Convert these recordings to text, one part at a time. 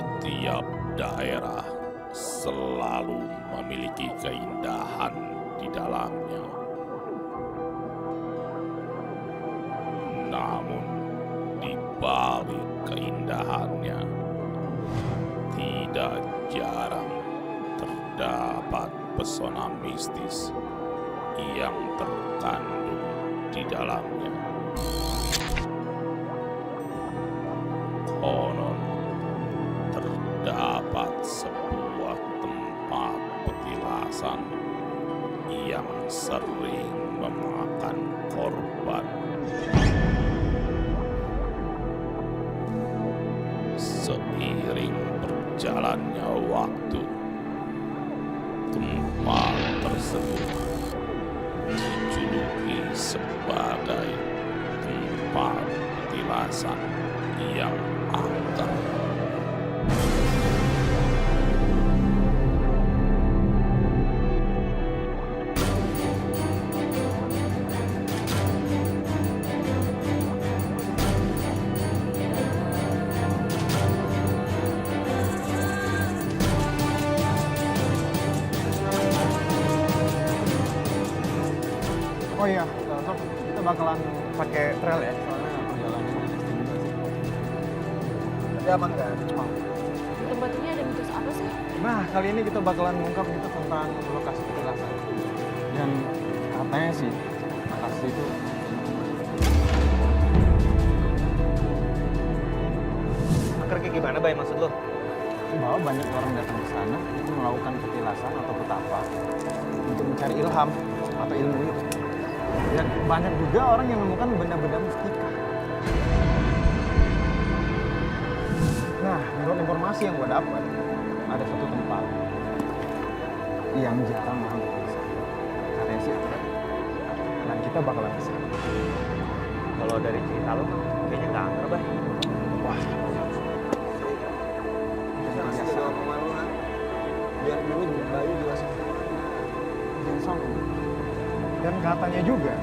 Setiap daerah selalu memiliki keindahan di dalamnya. Namun, di balik keindahannya, tidak jarang terdapat pesona mistis yang terkandung di dalamnya. Konon terdapat sebuah tempat petilasan yang sering memakan korban. Seiring berjalannya waktu, tempat tersebut dijuluki sebagai tempat petilasan yang angker. Oh iya, Sob, kita bakalan pakai trail ya, soalnya perjalanannya nasty juga sih. Tapi aman kan? Oh. Tempat ini ada mitos apa sih? Nah, kali ini kita bakalan mengungkap mitos tentang lokasi petilasan. Dan katanya sih, lokasi itu Angker kayak gimana, Bay, maksud lo? bahwa banyak orang datang ke sana itu melakukan petilasan atau petapa untuk mencari ilham atau ilmu itu. Dan banyak juga orang yang menemukan benda-benda mistika. Nah, menurut informasi yang gue dapat, ada satu tempat yang jarang orang ke sana. Katanya sih ada. Dan kita bakalan ke sana. Kalau dari cerita lo, kayaknya nggak angker, Bay. Wah, Kasih doa sama lu kan, biar dulu Bayu jelasin. jangan sombong. Dan katanya juga,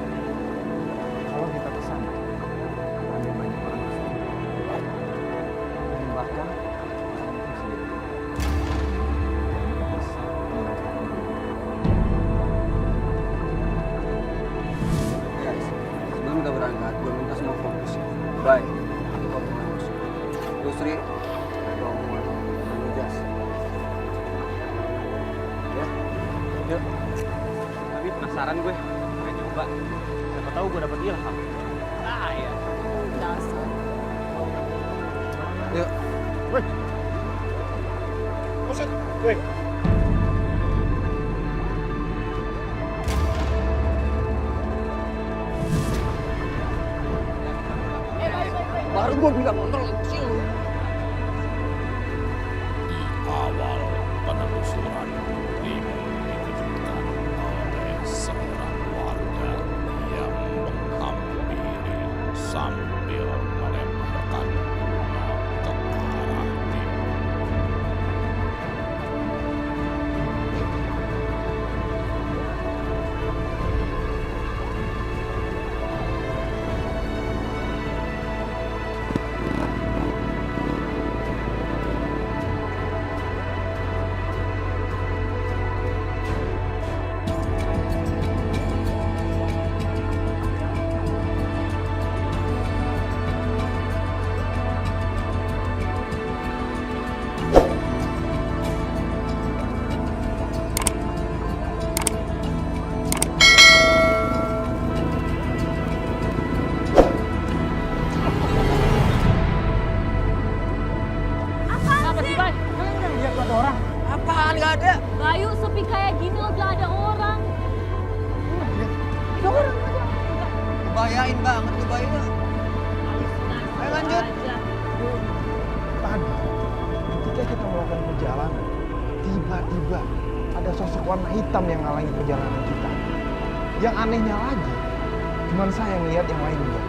kalau kita ke sana, ada banyak orang ke sana. Dan bahkan orang itu sendiri yang bisa menyelamatkan diri. Guys, sebelum kita berangkat, gue minta semua fokus. Bay, itu fokus. Lu Sri, ada omongan. Lu Jas. Ya, Yuk. Tapi penasaran gue, pengen nyoba. Siapa tahu gue dapet ilham. Ah, iya. Dasar. yuk. Baru gue bilang kontrol sih lu. Di awal penelusuran, tim dikejutkan oleh seorang warga yang menghampiri sambil melemparkan bunga ke arah tim. Apa sih, Bay? Lihat tuh ada orang. Apaan gak ada? Bayu sepi kayak gini lo gak ada orang. Kebayain banget lu Bayu. Ayo lanjut. Aja. Tadi, ketika kita melakukan perjalanan, tiba-tiba ada sosok warna hitam yang ngalangi perjalanan kita. Yang anehnya lagi, cuman saya yang lihat, yang lain enggak.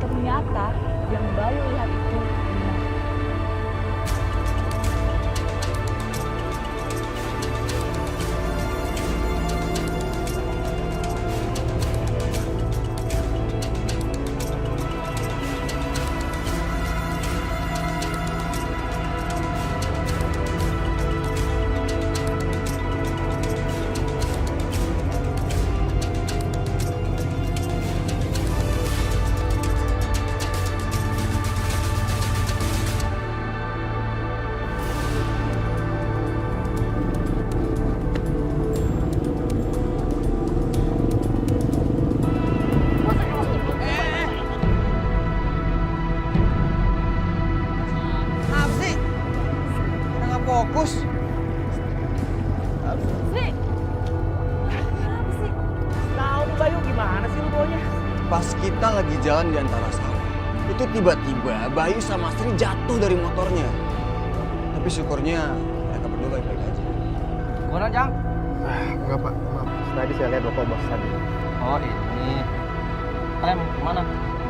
Ternyata yang Bayu lihat itu benar. lu bawanya? Pas kita lagi jalan di antara sawah, itu tiba-tiba Bayu sama Sri jatuh dari motornya. Tapi syukurnya mereka berdua baik-baik aja. Gimana, Jang? Enggak pak, maaf. Tadi saya lihat bapak bos tadi. Oh, ini. Kalian mau kemana?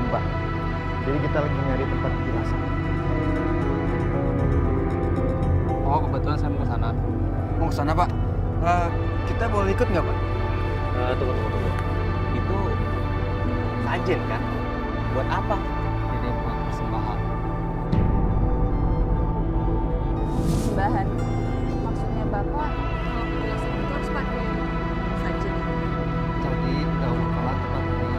Mbak. Jadi kita lagi nyari tempat penjelasan. Oh, kebetulan saya mau ke sana. Mau ke sana, Pak? Kita boleh ikut nggak, Pak? Tunggu. Itu sajen kan? Buat apa? Ini buat persembahan. Bahan. Maksudnya Bapak, kalau penjelasan itu harus pakai saja. Jadi dahulu kala tempat ini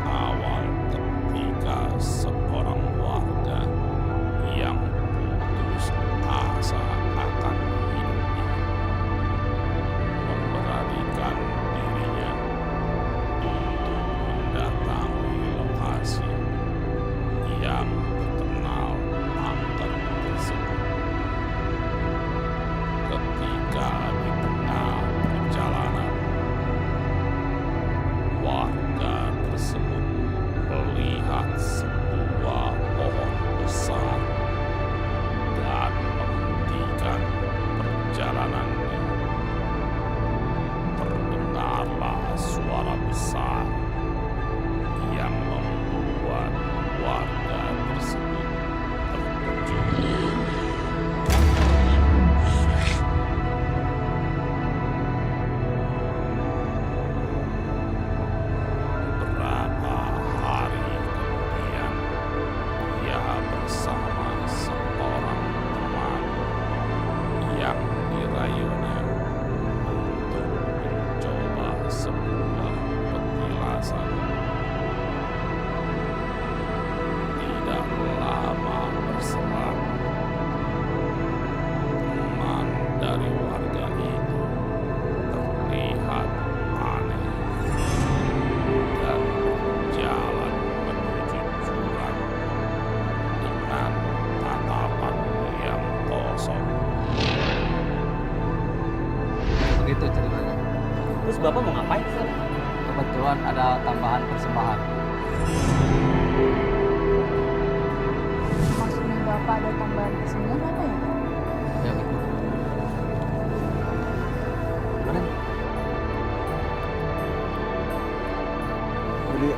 Awal ketika seorang warga yang putus asa akan hidupnya memberanikan dirinya untuk mendatangi lokasi yang terkenal angker tersebut. Ketika di tengah perjalanan, warga tersebut melihat sebuah pohon besar dan menghentikan perjalanannya. Terdengarlah suara besar yang membuat warga tersebut terkejut. Beberapa hari kemudian, ia bersama seorang teman yang dirayunya untuk mencoba sebuah petilasan. Tidak lama berselang, teman dari warga itu terlihat aneh dan berjalan menuju jurang dengan tatapan yang kosong. begitu ceritanya. Terus Bapak mau ngapain sih? Kebetulan ada tambahan persembahan. Maksudnya Bapak ada tambahan kesenian apa ya? Ya ikut. Mana? Jadi,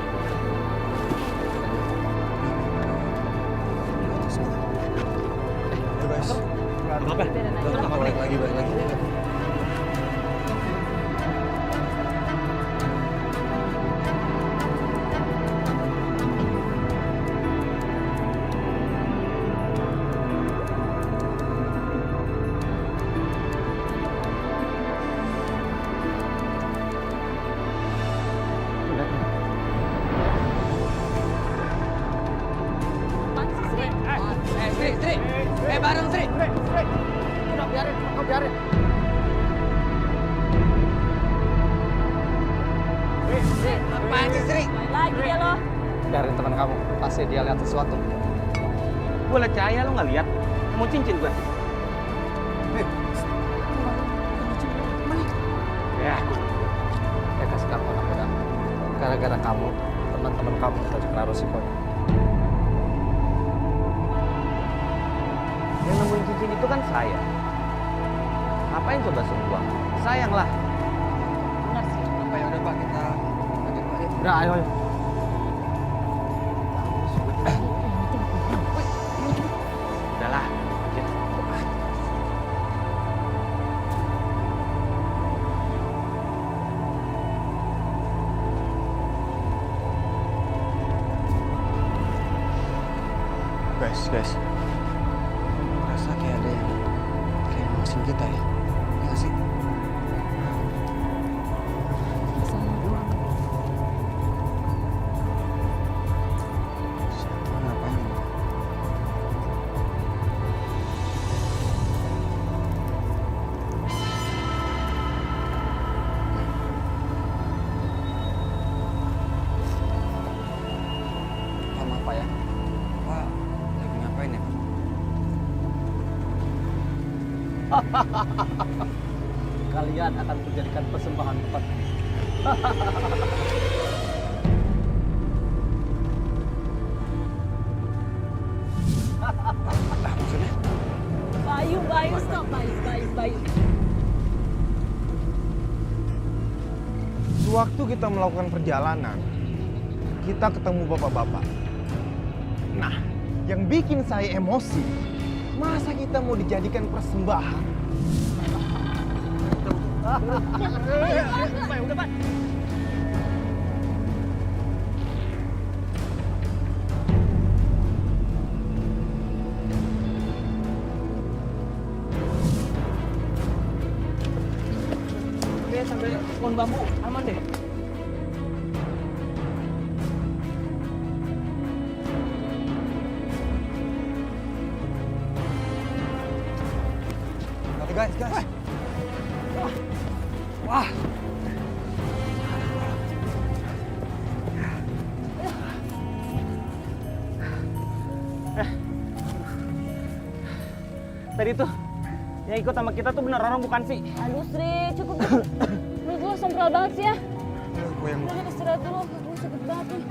Ayo guys, Apa? Beda nanya. kita balik lagi. Apaan sih, Sri? Sri, bareng Sri. Udah biarin, kau biarin. Apaan sih Sri? Main lagi ya lo. Biarin teman kamu, pasti dia lihat sesuatu. Gue liat cahaya lo nggak lihat? Mau cincin gue? Ya, Ya kasih kamu anak muda. Gara-gara kamu, teman-teman kamu kita kena resikonya. yang nemuin cincin itu kan saya. Ngapain coba semua? Sayang lah. Benar sih. Apa ya udah Pak, kita lanjut Pak ya. Udah, ayo. Udahlah. Ya. Guys. Rasa kayak ada yang kayak ngawasin kita ya. Iya nggak sih? Siapa ngapain? Pak, maaf Pak ya. Pak, lagi ngapain ya Pak? Kalian akan menjadikan persembahan tempat ini. Bayu, stop, Bayu. Sewaktu kita melakukan perjalanan, kita ketemu bapak-bapak. Nah, yang bikin saya emosi, masa kita mau dijadikan persembahan? Oke, sampai pohon bambu aman deh. Oke guys. Wah. Tadi tuh yang ikut sama kita tuh bener orang bukan sih? Aduh, Sri, cukup. Menurut lo sompral banget sih ya. Gue yang Udah kita istirahat dulu, gue sakit banget nih.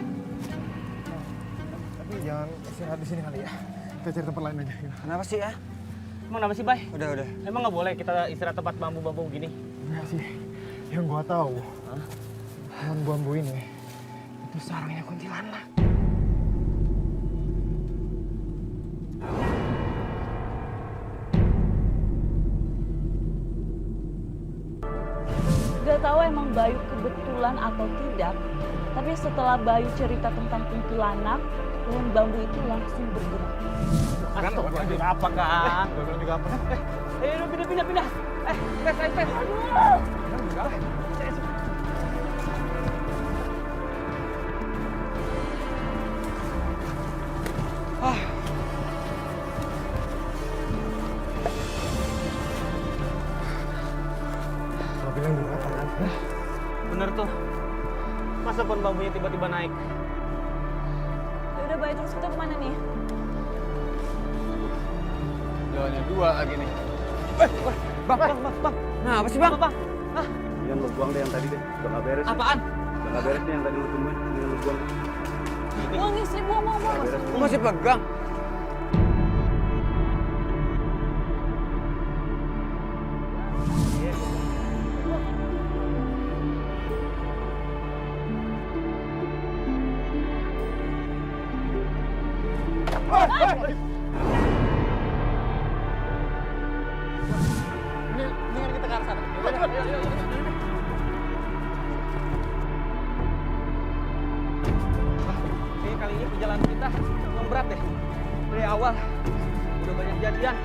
tapi jangan istirahat di sini kali ya. Kita cari tempat lain aja. Kenapa sih ya? Emang kenapa sih, Bay? Udah. Emang nggak boleh kita istirahat tempat bambu-bambu gini? Enggak sih. Yang gua tahu, pohon bambu ini itu sarangnya kuntilanak. Gak tahu emang Bayu kebetulan atau tidak, tapi setelah Bayu cerita tentang kuntilanak, pohon bambu itu langsung bergerak. Astagfirullah, apa kan? Gue bilang juga apa? Ayo pindah. Tes. Aduh! Gue bilang juga apa kan? Bener tuh. Masa pohon bambunya tiba-tiba naik? Ya udah Bayu, terus kita kemana nih? Jalannya dua lagi nih. Bang. Nah, apa sih bang? Bang. Yang lu buang deh yang tadi deh, udah gak beres. Apaan? Udah gak beres nih yang tadi lu tungguin, ini lu buang. Buang nih, Sri, buang. Gak beres. Lu masih pegang? Mendingan kita ke arah sana. Kayaknya kali ini perjalanan kita memang berat deh. Dari awal udah banyak jadian.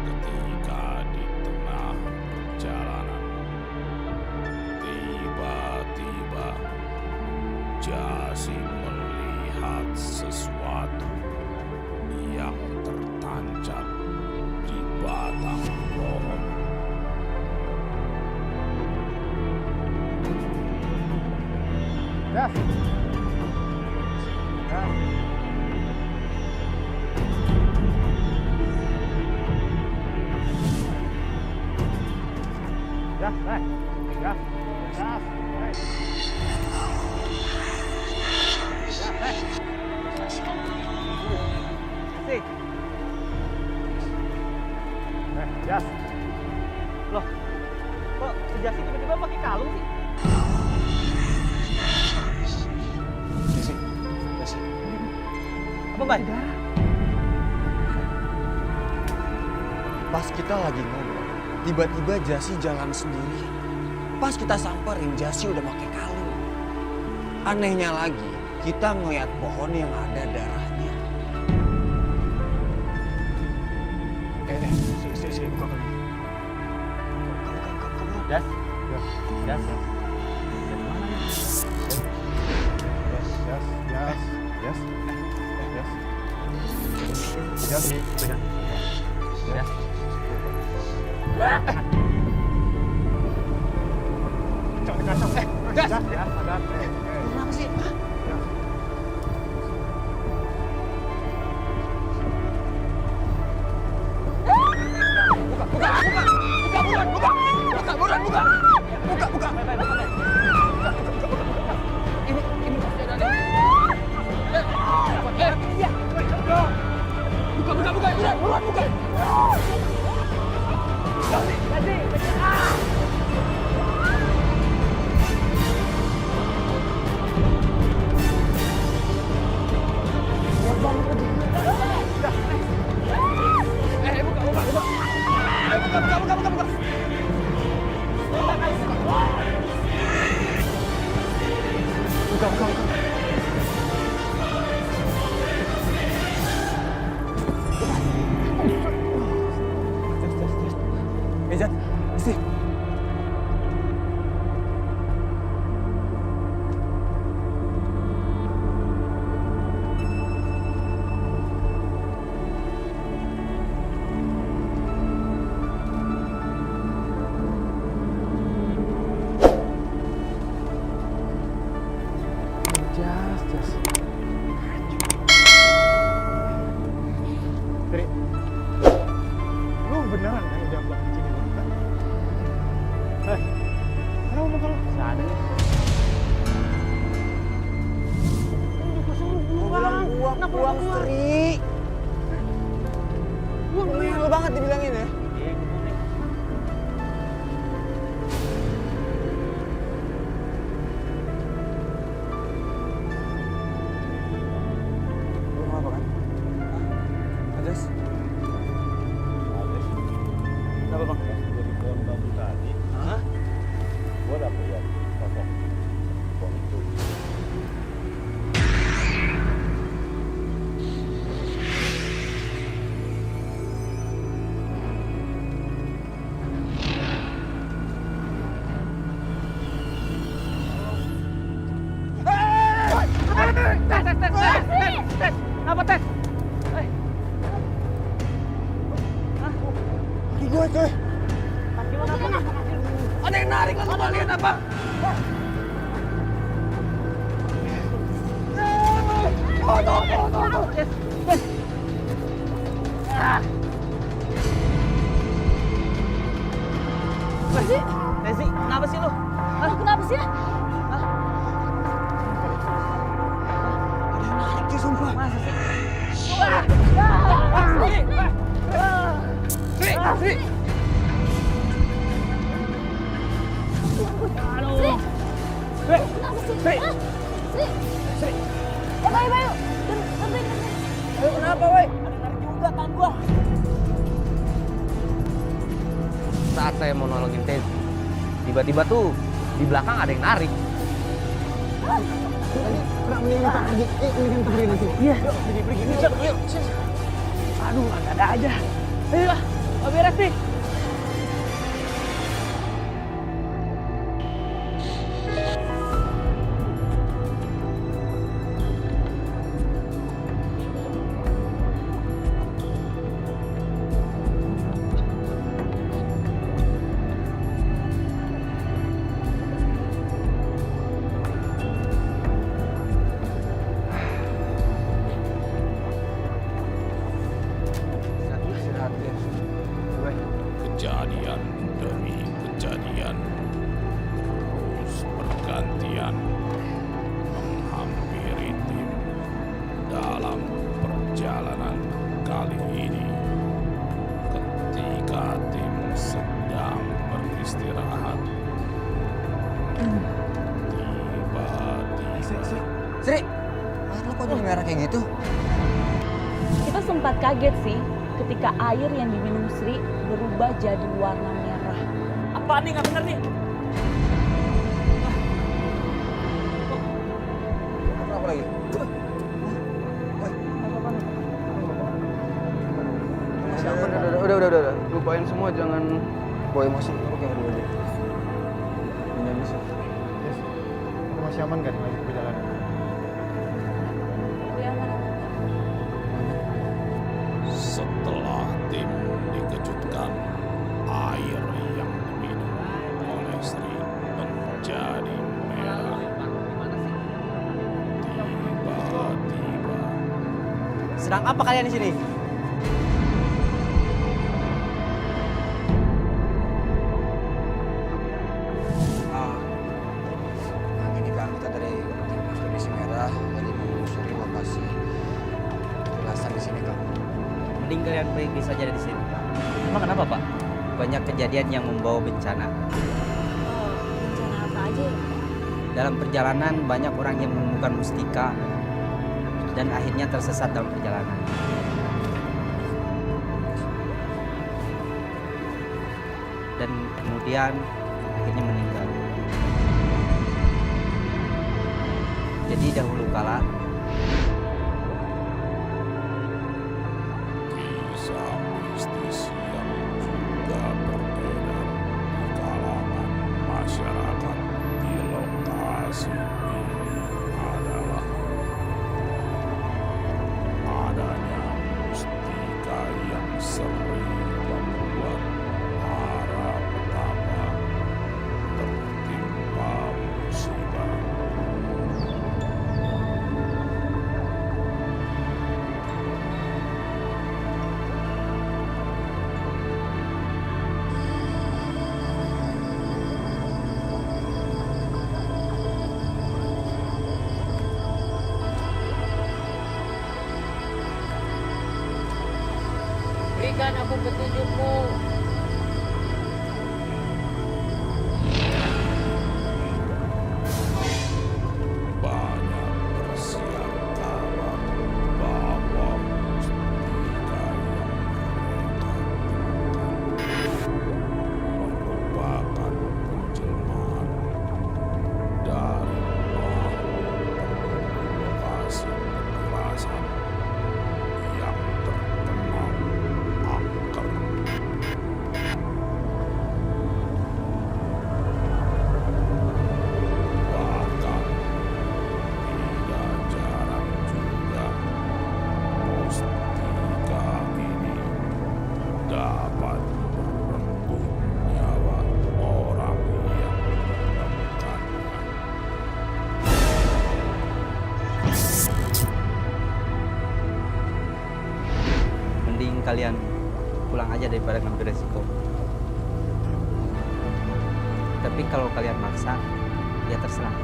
Ketika di tengah perjalanan, tiba-tiba Jasi melihat sesuatu yang tertancap di batang pohon. Jas. Asik. Jas. Loh, kok si Jasi tiba-tiba pakai kalung sih? Jasi. Apa, Bay? Pas kita lagi ngobrol, tiba-tiba Jasi jalan sendiri. Pas kita samperin, Jasi udah pakai kalung. Anehnya lagi, kita ngeliat pohon yang ada darahnya. Sini, buka kamu. Kamu. Jas? Jas. Jas? Dari mana nih? Jas. Pegang. Jas. Kenapa sih? Bay. Ejat, istri. Jas. Tri, lu beneran kan udah boncengin wanita? Kenapa muka lu? Sadar nih. Buang, Sri. Lu banget dibilangin ya. Lu mau apa kan? Ajas? Kenapa bang? Dari pohon bambu tadi, Hah? gua dapet lihat sosok pohon itu. Kenapa tes? Kaki gue coy. Kaki lu kenapa? Ada yang narik kan kalian apa? Desi, kenapa sih lu? Kenapa sih? Ada yang narik cuy sumpah. Masa sih? Kenapa sih? Sri. Bayu. Bantuin. Kenapa, woi? Ada yang narik juga tangan gua. Saat saya mau nolongin Tezi, tiba-tiba tuh di belakang ada yang narik. Mendingan kita pergi. Mendingan kita pergi nanti. Iya. Pergi. Yuk. Aduh, ada aja. Ayo, beres nih. Kejadian demi kejadian terus bergantian menghampiri tim dalam perjalanan kali ini. Ketika tim sedang beristirahat, tiba-tiba Sri, lu kok jadi merah kayak gitu? Kita sempat kaget sih ketika air yang diminum Sri berubah jadi warna merah. Apaan nih, nggak bener nih? Apa lagi? Udah. Lupain semua, jangan bawa emosi. Lu kayak berdua aja. Jangan bisa. Yes. Lu masih aman kan lagi perjalanan? setelah tim dikejutkan, air yang diminum oleh Sri menjadi merah. Tiba-tiba Sedang apa kalian di sini? Ini kan kita dari tim ekspedisi merah lagi menelusuri lokasi jelasan di sini Kang. Mending kalian pergi saja dari sini. Emang kenapa, Pak? Banyak kejadian yang membawa bencana. Bencana apa aja ya? Dalam perjalanan banyak orang yang menemukan mustika dan akhirnya tersesat dalam perjalanan. Dan kemudian akhirnya meninggal. Jadi dahulu kala kisah mistis yang juga beredar di kalangan masyarakat di lokasi ini adalah adanya mustika yang sering membuat para petapa tertimpa musibah. Berikan aku petunjukmu. Banyak bersiar kabar bahwa mustika yang mereka temukan merupakan penjelmaan dari makhluk lokasi kekerasan yang terkenal angker. Bahkan tidak jarang juga mustika ini dapat merenggut nyawa orang yang menemukannya. mending kalian pulang aja daripada ngambil resiko. Tapi kalau kalian maksa, ya terserah.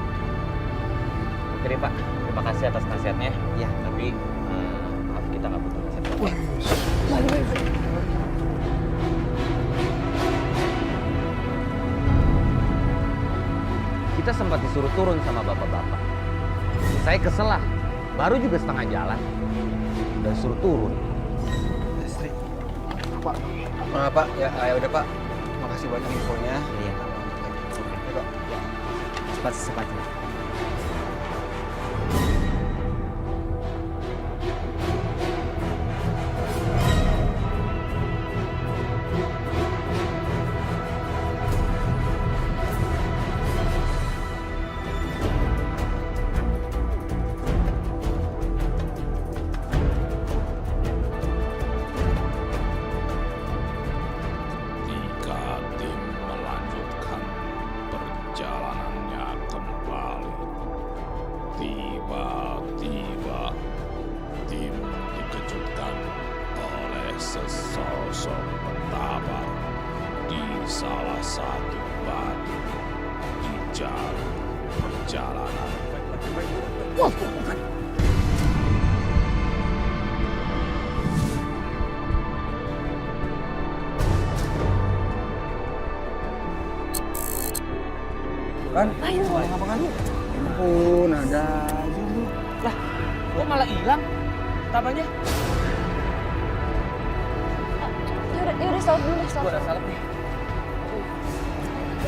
Oke deh Pak, terima kasih atas nasihatnya. Ya, Tapi maaf kita nggak butuh nasihat Bapak. Kita sempat disuruh turun sama bapak-bapak. Saya kesel lah, baru juga setengah jalan. Udah suruh turun. Pak, ya udah Pak. Makasih banyak infonya. iya Pak. Ya, Pak. Cepat secepatnya. Ketika tim melanjutkan perjalanannya kembali, tiba-tiba tim dikejutkan oleh sesosok petapa di salah satu batu di jalur perjalanan. Kan? Apa kan? Ampun, ada aja lu. Kok malah hilang? Tapanya? Yaudah, stop dulu deh, stop. Gua udah salah nih.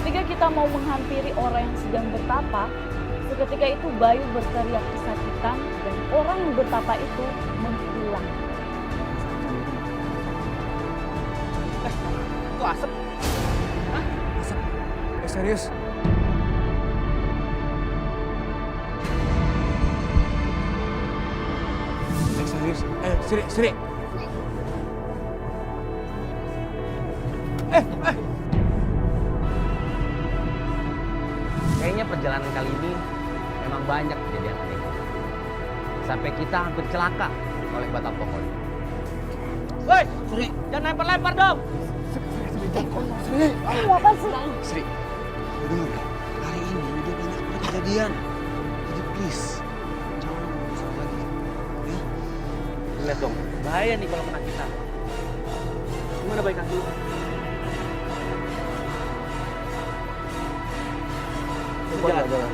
Ketika kita mau menghampiri orang yang sedang bertapa, seketika itu Bayu berteriak kesakitan dan orang yang bertapa itu menghilang. Itu asap. Serius? Serius? Sri. Kayaknya perjalanan kali ini memang banyak kejadian aneh. Sampai kita hampir celaka oleh batang pohon. Woi, Sri. jangan lempar-lempar dong. Kamu apa sih? Sri, lu denger ya? Hari ini udah banyak banget kejadian. Jadi please, jangan usah lagi. Ya? Lihat dong, bahaya nih kalau kena kita. Gimana baik kaki lu? Jalan.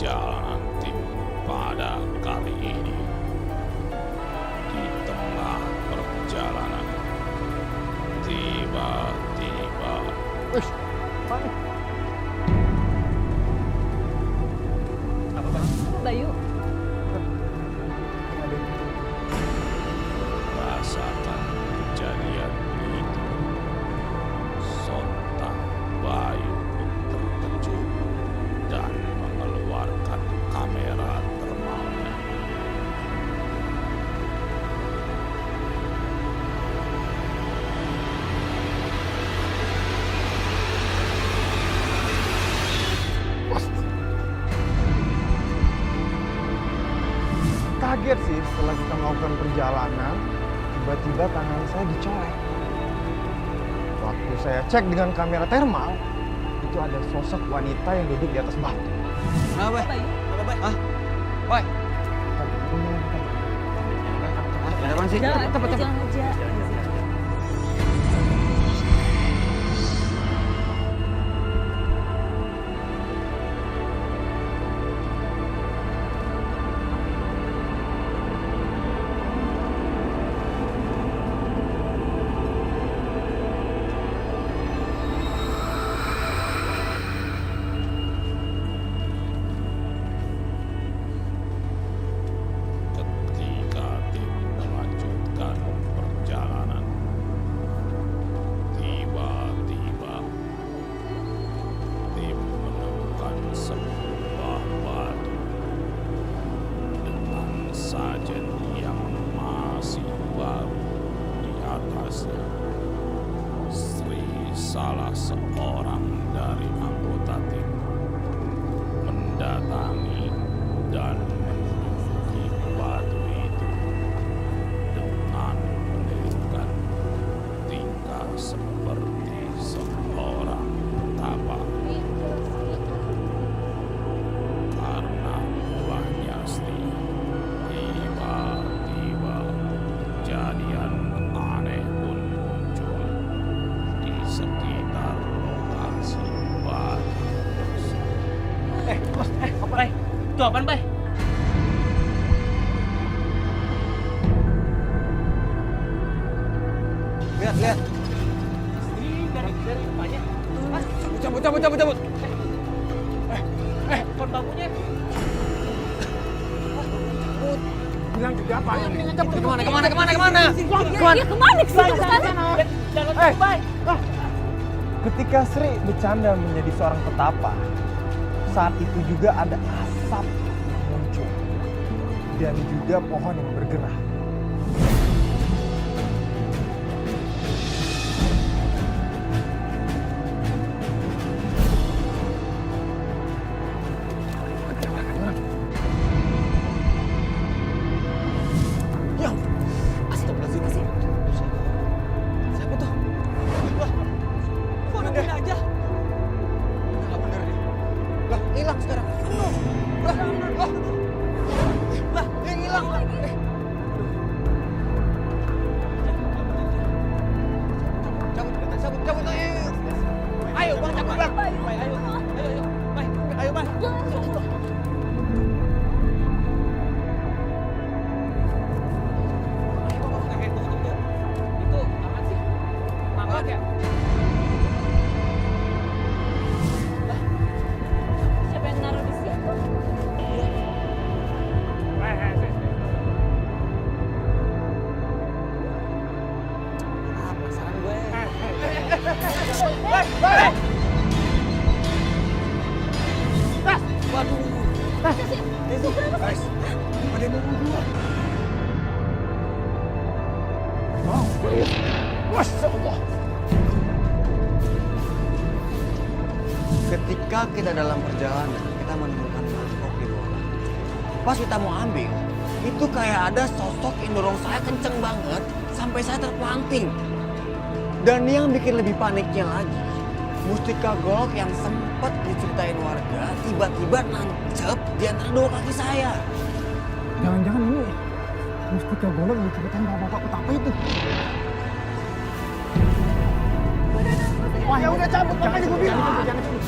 perjalanan tim pada kali ini. Di tengah perjalanan, tiba-tiba Bayu, rasakan kejadian itu. Sontak Bayu terkejut dan mengeluarkan kamera termalnya. Kaget sih setelah kita melakukan perjalanan, tiba-tiba tangan saya dicolek. Waktu saya cek dengan kamera thermal, itu ada sosok wanita yang duduk di atas batu. Kenapa, Bay? Kenapa, Bay? Hah? Bay? Ada apaan sih? jangan aja. Ketika tim melanjutkan perjalanan, tiba-tiba tim menemukan sebuah batu dengan sajen yang masih baru di atasnya. Sri, salah seorang dari anggota tim, mendatangi dan menduduki batu itu dengan menunjukkan tingkah seperti seorang petapa. Karena ulahnya Sri, tiba-tiba kejadian aneh pun muncul di sekitar lokasi batu tersebut. Apa, Bay? Itu apaan, Bay? Lihat, lihat. Ini dari rupanya. Cabut. Kon bambunya. Bilang juga apa ini? Kemana? Ya kemana sih sekarang? Jangan Eh. Bay. Ketika Sri bercanda menjadi seorang petapa, saat itu juga ada asap yang muncul dan juga pohon yang bergerak. Yang astagfirullahaladzim. Siapa tuh? Kok ada aja? Nggak bener nih. Lah, hilang sekarang. Lah, yang hilang. Cabut. Ayo, Bang, cabut, Bang. Bay, ayo. Bay, ayo, Bay. Tunggu. Itu apaan sih? Mangkok ya? Siapa yang naruh di situ? Penasaran gue. Guys, ada yang mau gua. Masya Allah. Ketika kita dalam perjalanan, kita menemukan mangkok di bawah. Pas kita mau ambil, itu kayak ada sosok yang dorong saya kenceng banget sampai saya terpelanting. Dan yang bikin lebih paniknya lagi, mustika golok yang sempat diceritain warga tiba-tiba nancep di antara dua kaki saya. Jangan-jangan ini mustika golok yang diceritain bapak-bapak petapa itu. Wah, ya udah cabut, makanya gue bilang. Jangan cabut.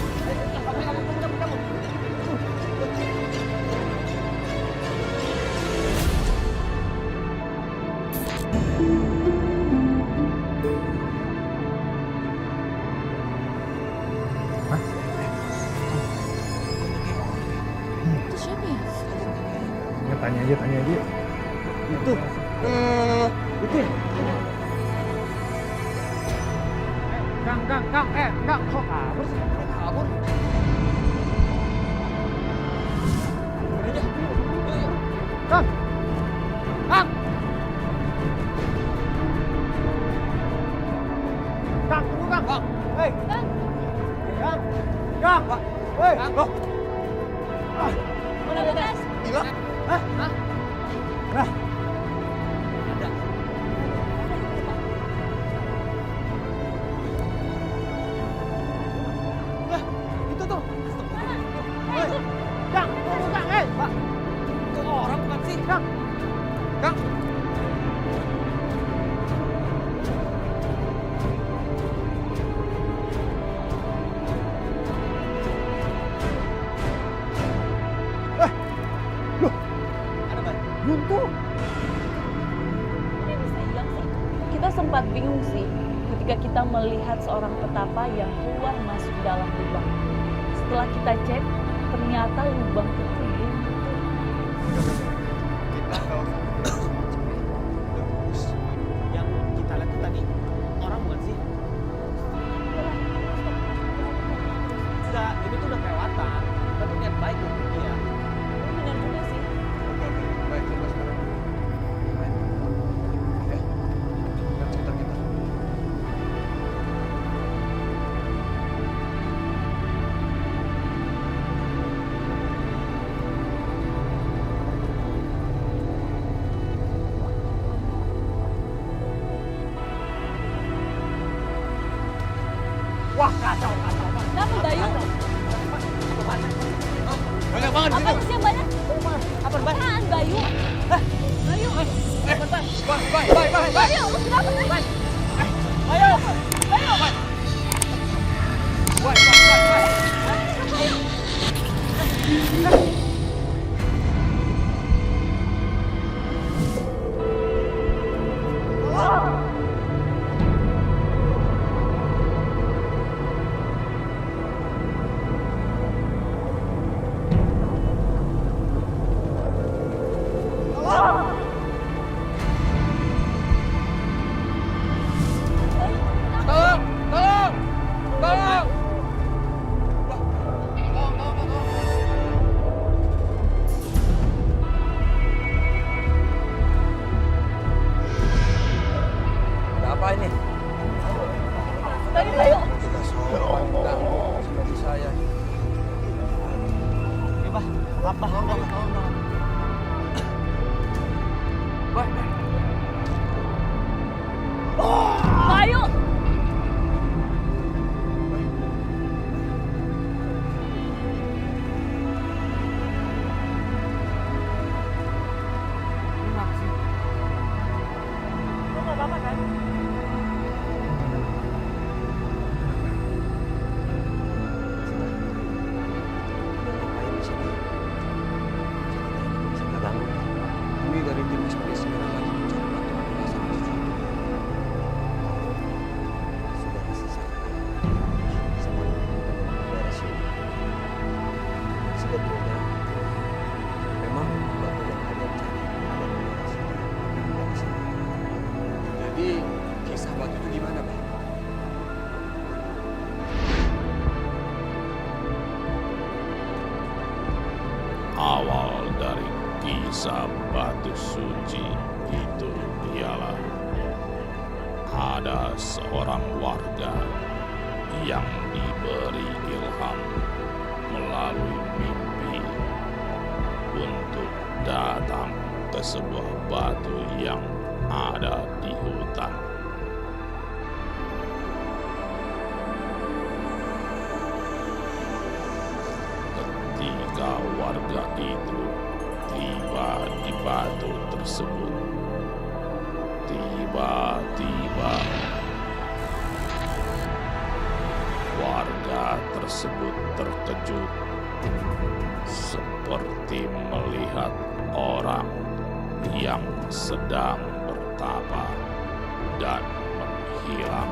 Tanya aja. Itu. Itu ya? Kang, kok kabur sih? Kabur. Udah aja. Yuk. Kang! Kang, tunggu Kang! Kang. Hei! Kang. Kang! Hei! Kang. Loh! Mana bekas? Hilang? Hah? Nah, Ada. itu tuh! Mana? Hei! Kang! Tunggu Kang! Hei! Pak! Itu orang bukan sih? Kang! Kang. Buntu! Ini bisa hilang sih. Kita sempat bingung sih ketika kita melihat seorang petapa yang keluar masuk dalam lubang. Setelah kita cek, ternyata lubang itu buntu. Kita kalau Yang kita lihat tuh tadi orang bukan sih? Enggak, ini tuh udah kelewatan. Kita tuh niat baik untuk dia. Benar juga sih. baik coba sekarang. Ya. Lihat sekitar kita. Wah, kacau. Kenapa Bayu? Banyak banget di Apa situ. sih yang banyak? Apa Bay? Apaan Bayu? Bayu. Bay. Bayu, lu kenapa sih? Ayo. Bayu. Tolong. Ada apa ini? Bayu. Tidak sopan ganggu seperti saya. Ya, Bah. Apa? Bayu. Lu nggak apa-apa kan? Ngapain di sini? Saya ganggu. Kami dari tim ekspedisi Merah lagi mencari bantuan di desa Masjid. Sudah diselesaikan. Semuanya sudah beres ini. Sebetulnya memang batu yang kalian cari ada di daerah sini, bukan di sini. Jadi kisah batu itu gimana, Bang? Awal dari kisah batu suci itu ialah ada seorang warga yang diberi ilham melalui mimpi untuk datang ke sebuah batu yang ada di hutan. Ketika warga itu tiba di batu tersebut, tiba-tiba warga tersebut terkejut seperti melihat orang yang sedang bertapa dan menghilang.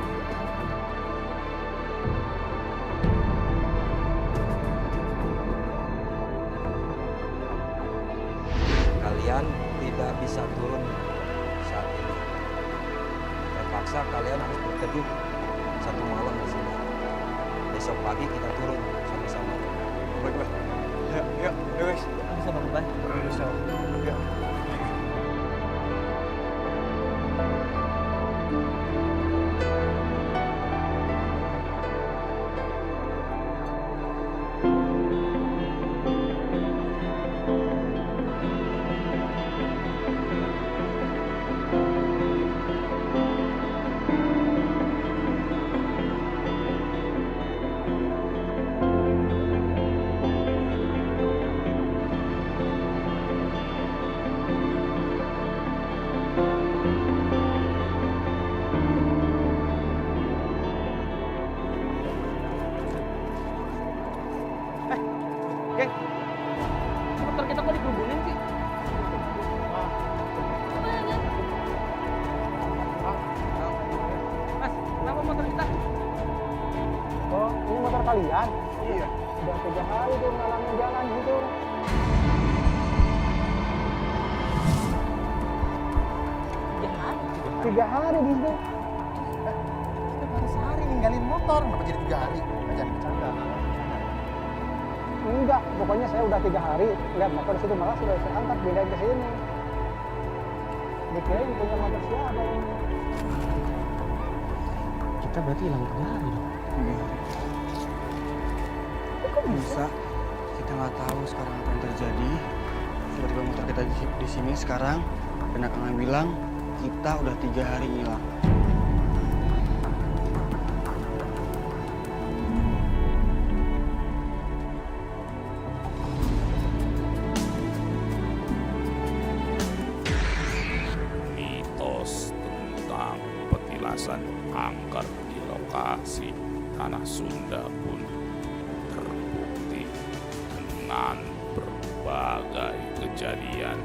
kalian tidak bisa turun saat ini. Terpaksa kalian harus berteduh satu malam di sini. Besok pagi kita turun sama-sama. Baik, Bang. Ya, guys. Bisa Bang Ubay? Bisa. Ya. Motor kita kok dikerubunin sih? Mas, kenapa motor kita? Oh, ini motor kalian? Iya. Udah 3 hari tuh ngalamin jalan gitu. Tiga hari di situ. Kita baru sehari ninggalin motor, kenapa jadi 3 hari? Jangan bercanda. Enggak, pokoknya saya udah 3 hari lihat motor di situ, malah sudah saya angkat pindahin ke sini. Dikirain punya motor siapa ini? Kita berarti hilang 3 hari dong. Kok bisa? Kita nggak tahu sekarang apa yang terjadi. Tiba-tiba motor kita di sini sekarang, dan Akang bilang kita udah 3 hari hilang. Mitos tentang petilasan angker di lokasi tanah Sunda pun terbukti dengan berbagai kejadian